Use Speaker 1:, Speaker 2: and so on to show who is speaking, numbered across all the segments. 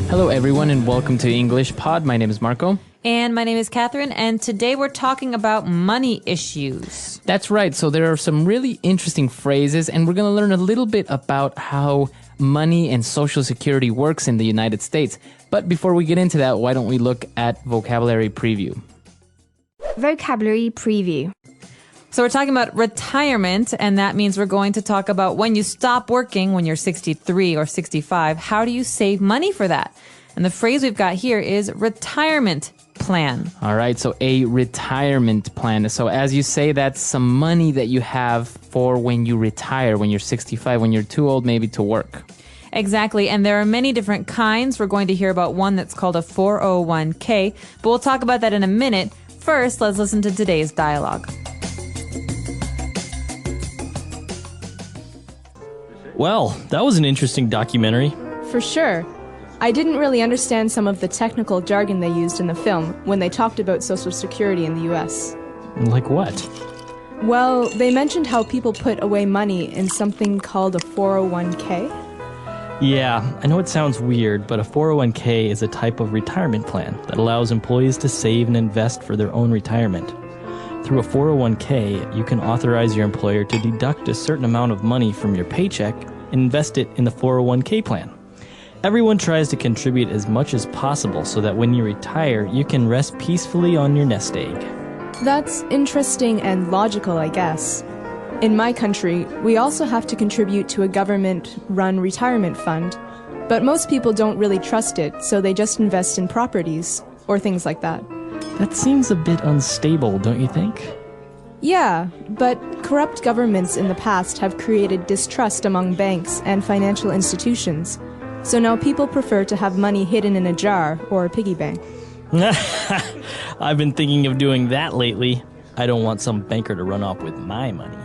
Speaker 1: Hello, everyone, and welcome to English Pod. My name is Marco.
Speaker 2: And my name is Catherine, and today we're talking about money issues.
Speaker 1: That's right. So there are some really interesting phrases, and we're going to learn a little bit about how money and Social Security works in the United States. But before we get into that, why don't we look at vocabulary preview?
Speaker 3: Vocabulary preview.
Speaker 2: So we're talking about retirement, and that means we're going to talk about when you stop working, when you're 63 or 65, how do you save money for that? And the phrase we've got here is retirement plan.
Speaker 1: All right, so a retirement plan. So as you say, that's some money that you have for when you retire, when you're 65, when you're too old maybe to work.
Speaker 2: Exactly, and there are many different kinds. We're going to hear about one that's called a 401k, but we'll talk about that in a minute. First, let's listen to today's dialogue.
Speaker 4: Well, that was an interesting documentary.
Speaker 5: For sure. I didn't really understand some of the technical jargon they used in the film when they talked about Social Security in the US.
Speaker 4: Like what?
Speaker 5: Well, they mentioned how people put away money in something called a 401k.
Speaker 4: Yeah, I know it sounds weird, but a 401k is a type of retirement plan that allows employees to save and invest for their own retirement. Through a 401k, you can authorize your employer to deduct a certain amount of money from your paycheck and invest it in the 401k plan. Everyone tries to contribute as much as possible so that when you retire, you can rest peacefully on your nest egg.
Speaker 5: That's interesting and logical, I guess. In my country, we also have to contribute to a government-run retirement fund, but most people don't really trust it, so they just invest in properties or things like that.
Speaker 4: That seems a bit unstable, don't you think?
Speaker 5: Yeah, but corrupt governments in the past have created distrust among banks and financial institutions. So now people prefer to have money hidden in a jar or a piggy bank.
Speaker 4: I've been thinking of doing that lately. I don't want some banker to run off with my money.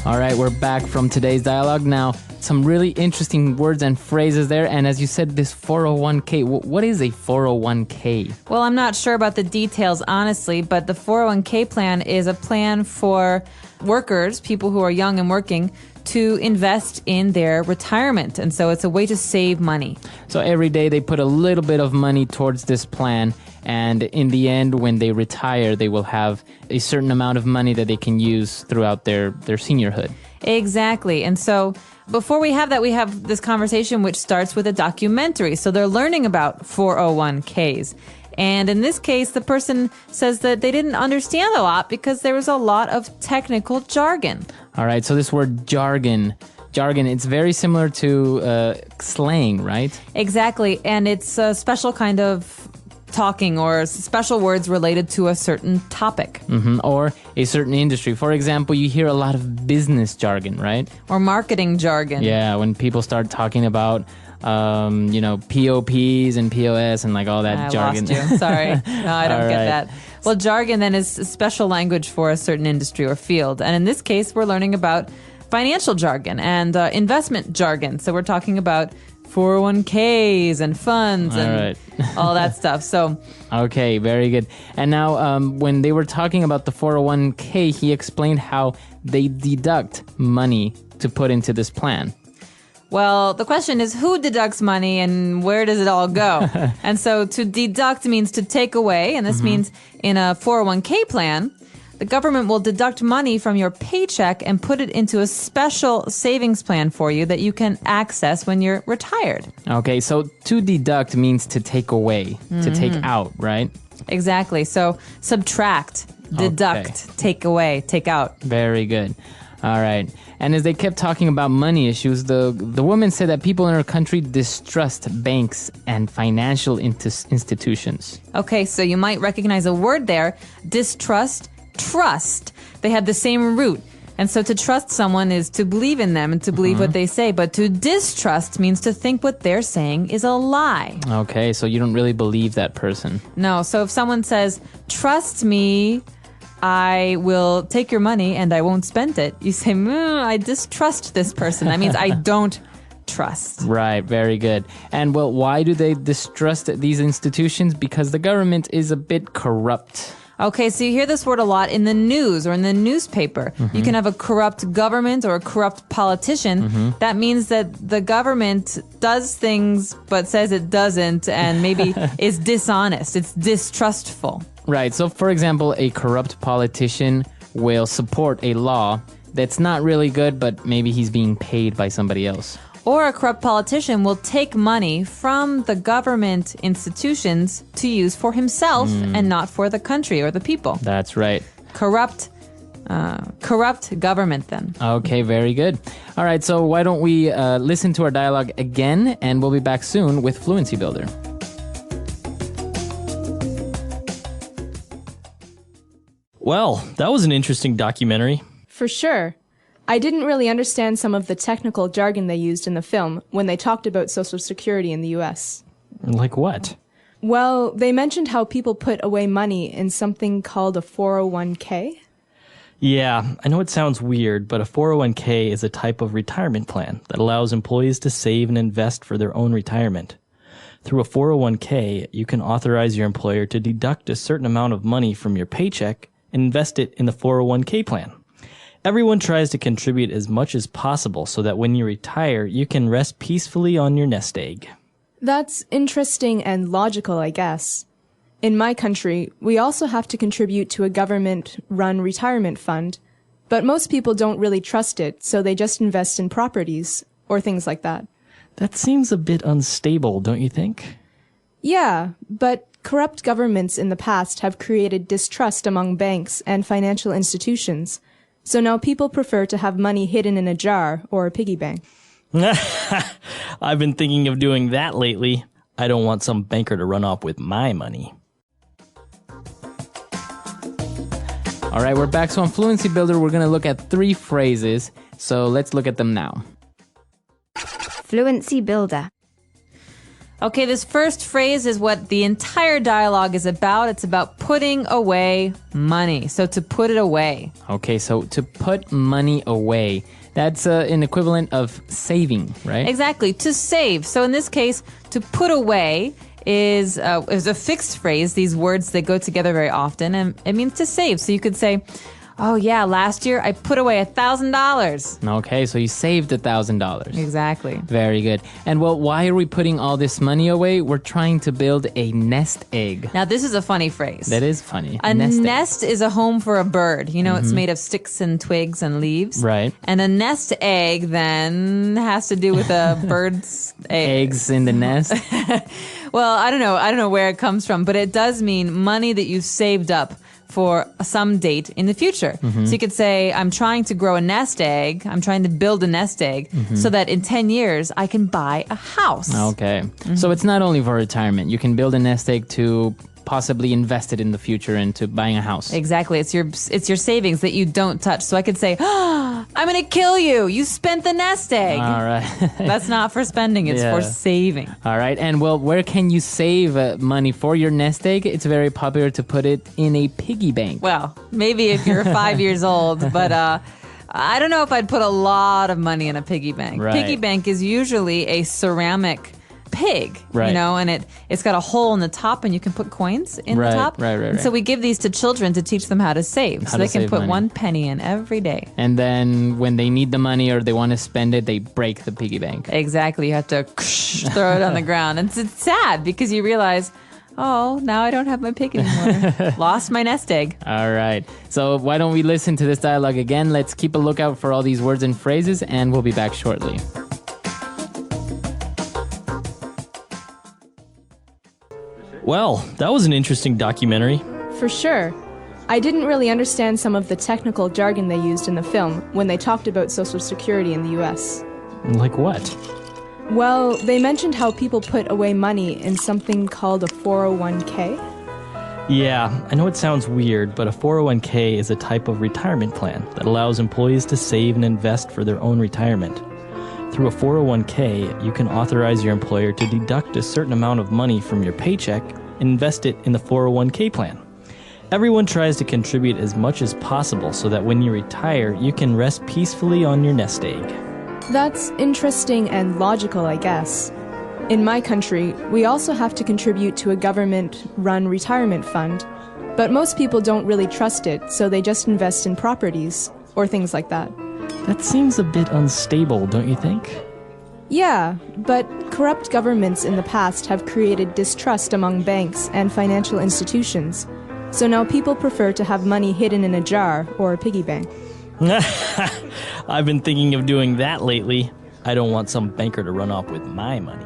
Speaker 1: All right, we're back from today's dialogue. Now, some really interesting words and phrases there. And as you said, this 401k, what is a 401k?
Speaker 2: Well, I'm not sure about the details, honestly, but the 401k plan is a plan for workers, people who are young and working, to invest in their retirement. And so it's a way to save money.
Speaker 1: So every day they put a little bit of money towards this plan. And in the end, when they retire, they will have a certain amount of money that they can use throughout their seniorhood.
Speaker 2: Exactly. And so before we have that, we have this conversation which starts with a documentary. So they're learning about 401ks. And in this case, the person says that they didn't understand a lot because there was a lot of technical jargon.
Speaker 1: All right. So this word jargon, it's very similar to slang, right?
Speaker 2: Exactly. And it's a special kind of talking or special words related to a certain topic.
Speaker 1: Or a certain industry. For example, you hear a lot of business jargon, right?
Speaker 2: Or marketing jargon.
Speaker 1: Yeah, when people start talking about, POPs and POS and like all that jargon.
Speaker 2: I lost you. Sorry. No, I don't
Speaker 1: All
Speaker 2: get
Speaker 1: right.
Speaker 2: that. Well, jargon then is special language for a certain industry or field. And in this case, we're learning about financial jargon and investment jargon. So we're talking about 401ks and funds and all that stuff. So,
Speaker 1: okay, very good. And now when they were talking about the 401k, he explained how they deduct money to put into this plan.
Speaker 2: Well, the question is who deducts money and where does it all go? And so to deduct means to take away. And this means in a 401k plan, the government will deduct money from your paycheck and put it into a special savings plan for you that you can access when you're retired.
Speaker 1: Okay, so to deduct means to take away, to take out, right?
Speaker 2: Exactly. So subtract, deduct, take away, take out.
Speaker 1: Very good. All right. And as they kept talking about money issues, the woman said that people in her country distrust banks and financial institutions.
Speaker 2: Okay, so you might recognize a word there, distrust, trust. They have the same root. And so to trust someone is to believe in them and to believe what they say. But to distrust means to think what they're saying is a lie.
Speaker 1: Okay, so you don't really believe that person.
Speaker 2: No, so if someone says, trust me, I will take your money and I won't spend it. You say, I distrust this person. That means I don't trust.
Speaker 1: Right, very good. And well, why do they distrust these institutions? Because the government is a bit corrupt.
Speaker 2: Okay, so you hear this word a lot in the news or in the newspaper. You can have a corrupt government or a corrupt politician. That means that the government does things but says it doesn't and maybe is dishonest. It's distrustful.
Speaker 1: Right. So, for example, a corrupt politician will support a law that's not really good, but maybe he's being paid by somebody else.
Speaker 2: Or a corrupt politician will take money from the government institutions to use for himself and not for the country or the people.
Speaker 1: That's right.
Speaker 2: Corrupt government then.
Speaker 1: Okay, very good. All right, so why don't we listen to our dialogue again, and we'll be back soon with Fluency Builder.
Speaker 4: Well, that was an interesting documentary.
Speaker 5: For sure. I didn't really understand some of the technical jargon they used in the film when they talked about Social Security in the US.
Speaker 4: Like what?
Speaker 5: Well, they mentioned how people put away money in something called a 401k.
Speaker 4: Yeah, I know it sounds weird, but a 401k is a type of retirement plan that allows employees to save and invest for their own retirement. Through a 401k, you can authorize your employer to deduct a certain amount of money from your paycheck and invest it in the 401k plan. Everyone tries to contribute as much as possible so that when you retire, you can rest peacefully on your nest egg.
Speaker 5: That's interesting and logical, I guess. In my country, we also have to contribute to a government-run retirement fund, but most people don't really trust it, so they just invest in properties or things like that.
Speaker 4: That seems a bit unstable, don't you think?
Speaker 5: Yeah, but corrupt governments in the past have created distrust among banks and financial institutions. So now people prefer to have money hidden in a jar or a piggy bank.
Speaker 4: I've been thinking of doing that lately. I don't want some banker to run off with my money.
Speaker 1: All right, we're back. So on Fluency Builder, we're going to look at 3 phrases. So let's look at them now.
Speaker 3: Fluency Builder.
Speaker 2: Okay, this first phrase is what the entire dialogue is about. It's about putting away money. So to put it away.
Speaker 1: Okay, so to put money away, that's an equivalent of saving, right?
Speaker 2: Exactly, to save. So in this case, to put away is a fixed phrase. These words, they go together very often, and it means to save. So you could say, oh yeah, last year I put away $1,000.
Speaker 1: Okay, so you saved $1,000.
Speaker 2: Exactly.
Speaker 1: Very good. And well, why are we putting all this money away? We're trying to build a nest egg.
Speaker 2: Now this is a funny phrase.
Speaker 1: That is funny.
Speaker 2: A
Speaker 1: egg.
Speaker 2: nest is a home for a bird. You know, it's made of sticks and twigs and leaves.
Speaker 1: Right.
Speaker 2: And a nest egg then has to do with a bird's
Speaker 1: Eggs in the nest.
Speaker 2: Well, I don't know where it comes from, but it does mean money that you've saved up for some date in the future. So you could say, I'm trying to grow a nest egg. I'm trying to build a nest egg so that in 10 years I can buy a house.
Speaker 1: Okay. So it's not only for retirement. You can build a nest egg to possibly invest it in the future into buying a house.
Speaker 2: Exactly. It's your savings that you don't touch. So I could say, oh, I'm going to kill you. You spent the nest egg.
Speaker 1: All right.
Speaker 2: That's not for spending. It's for saving.
Speaker 1: All right. And well, where can you save money for your nest egg? It's very popular to put it in a piggy bank.
Speaker 2: Well, maybe if you're 5 years old, but I don't know if I'd put a lot of money in a piggy bank.
Speaker 1: Right.
Speaker 2: Piggy bank is usually a ceramic pig,
Speaker 1: Right.
Speaker 2: you know, and it's got a hole in the top and you can put coins in the top.
Speaker 1: Right.
Speaker 2: And so we give these to children to teach them how to save. So
Speaker 1: to
Speaker 2: they can
Speaker 1: save
Speaker 2: put
Speaker 1: money.
Speaker 2: 1 penny in every day.
Speaker 1: And then when they need the money or they want to spend it, they break the piggy bank.
Speaker 2: Exactly. You have to throw it on the ground. And it's sad because you realize, oh, now I don't have my pig anymore. Lost my nest egg.
Speaker 1: All right. So why don't we listen to this dialogue again? Let's keep a lookout for all these words and phrases, and we'll be back shortly.
Speaker 4: Well, that was an interesting documentary.
Speaker 5: For sure. I didn't really understand some of the technical jargon they used in the film when they talked about Social Security in the US.
Speaker 4: Like what?
Speaker 5: Well, they mentioned how people put away money in something called a 401k.
Speaker 4: Yeah, I know it sounds weird, but a 401k is a type of retirement plan that allows employees to save and invest for their own retirement. Through a 401k, you can authorize your employer to deduct a certain amount of money from your paycheck and invest it in the 401k plan. Everyone tries to contribute as much as possible so that when you retire, you can rest peacefully on your nest egg.
Speaker 5: That's interesting and logical, I guess. In my country, we also have to contribute to a government-run retirement fund, But most people don't really trust it, so they just invest in properties or things like that.
Speaker 4: That seems a bit unstable, don't you think?
Speaker 5: Yeah, but corrupt governments in the past have created distrust among banks and financial institutions. So now people prefer to have money hidden in a jar or a piggy bank.
Speaker 4: I've been thinking of doing that lately. I don't want some banker to run off with my money.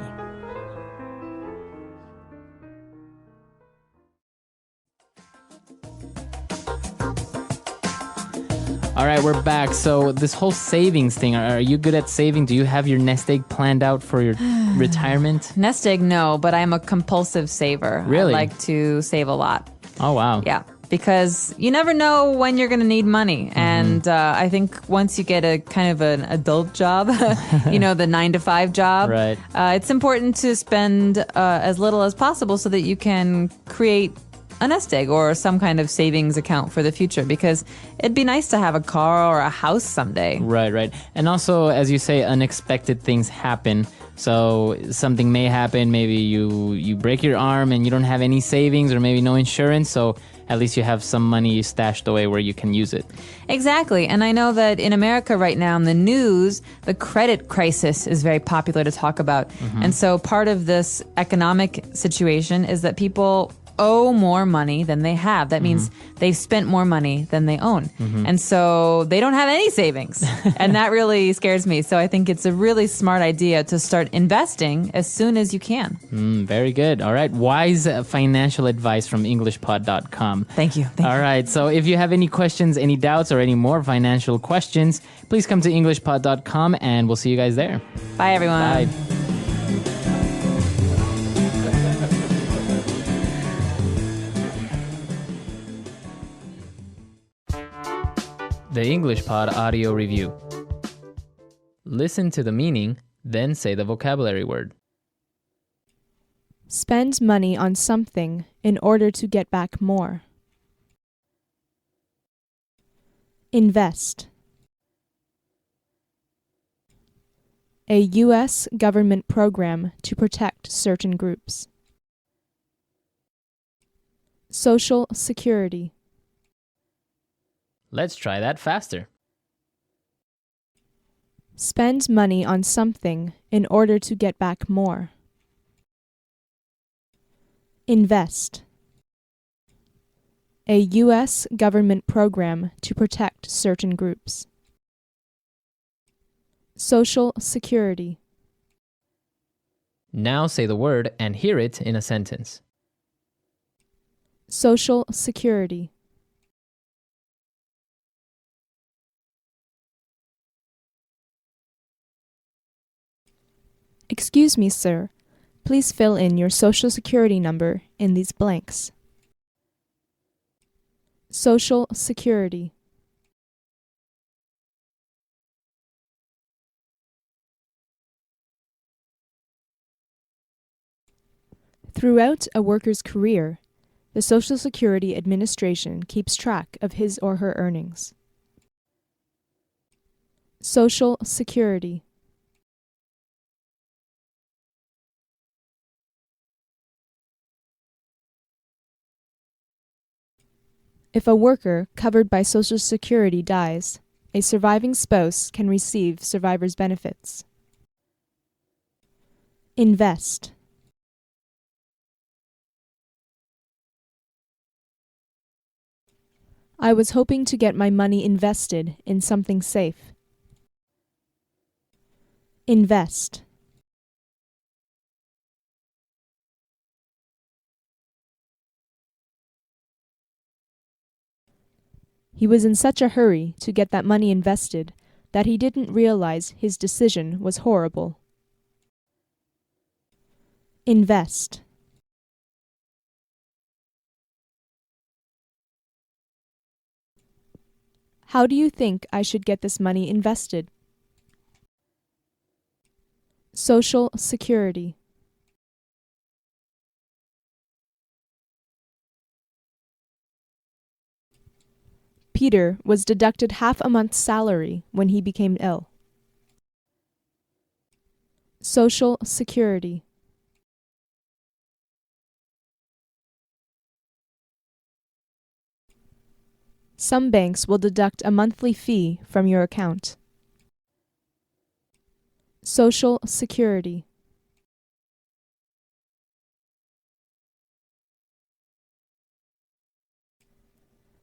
Speaker 1: All right, we're back. So this whole savings thing, are you good at saving? Do you have your nest egg planned out for your retirement?
Speaker 2: Nest egg, no, but I'm a compulsive saver.
Speaker 1: Really?
Speaker 2: I like to save a lot.
Speaker 1: Oh, wow.
Speaker 2: Yeah, because you never know when you're going to need money. And I think once you get a kind of an adult job, the 9-to-5 job,
Speaker 1: Right.
Speaker 2: It's important to spend as little as possible so that you can create a nest egg or some kind of savings account for the future, because it'd be nice to have a car or a house someday.
Speaker 1: Right. And also, as you say, unexpected things happen. So something may happen. Maybe you break your arm and you don't have any savings or maybe no insurance. So at least you have some money stashed away where you can use it.
Speaker 2: Exactly. And I know that in America right now in the news, the credit crisis is very popular to talk about. And so part of this economic situation is that people owe more money than they have. That means they've spent more money than they own. And so they don't have any savings. And that really scares me. So I think it's a really smart idea to start investing as soon as you can.
Speaker 1: Very good. All right. Wise financial advice from EnglishPod.com.
Speaker 2: Thank you.
Speaker 1: All right. So if you have any questions, any doubts, or any more financial questions, please come to EnglishPod.com and we'll see you guys there.
Speaker 2: Bye, everyone.
Speaker 1: Bye. The English Pod Audio Review. Listen to the meaning, then say the vocabulary word.
Speaker 5: Spend money on something in order to get back more. Invest. A U.S. government program to protect certain groups. Social Security.
Speaker 1: Let's try that faster.
Speaker 5: Spend money on something in order to get back more. Invest. A U.S. government program to protect certain groups. Social Security.
Speaker 1: Now say the word and hear it in a sentence.
Speaker 5: Social Security. Excuse me, sir. Please fill in your Social Security number in these blanks. Social Security. Throughout a worker's career, the Social Security Administration keeps track of his or her earnings. Social Security. If a worker covered by Social Security dies, a surviving spouse can receive survivor's benefits. Invest. I was hoping to get my money invested in something safe. Invest. He was in such a hurry to get that money invested that he didn't realize his decision was horrible. Invest. How do you think I should get this money invested? Social Security. Peter was deducted half a month's salary when he became ill. Social Security. Some banks will deduct a monthly fee from your account. Social Security.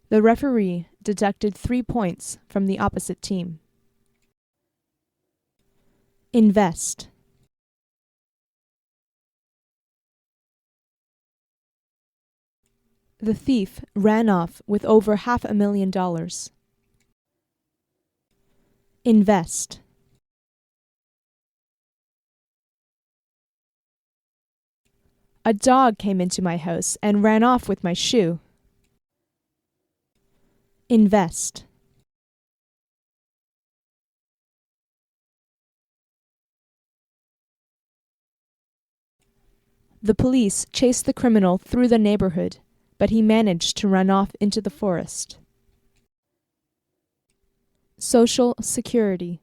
Speaker 5: The referee deducted 3 points from the opposite team. Invest. The thief ran off with over $500,000. Invest. A dog came into my house and ran off with my shoe. Invest. The police chased the criminal through the neighborhood, but he managed to run off into the forest. Social Security.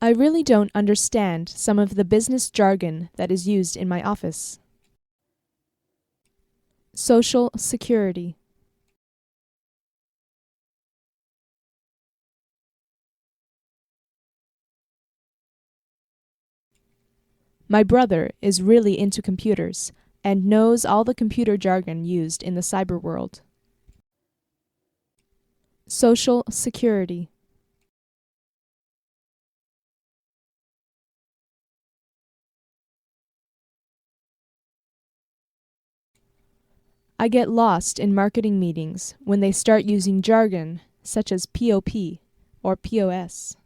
Speaker 5: I really don't understand some of the business jargon that is used in my office. Social Security. My brother is really into computers and knows all the computer jargon used in the cyber world. Social Security. I get lost in marketing meetings when they start using jargon such as POP or POS.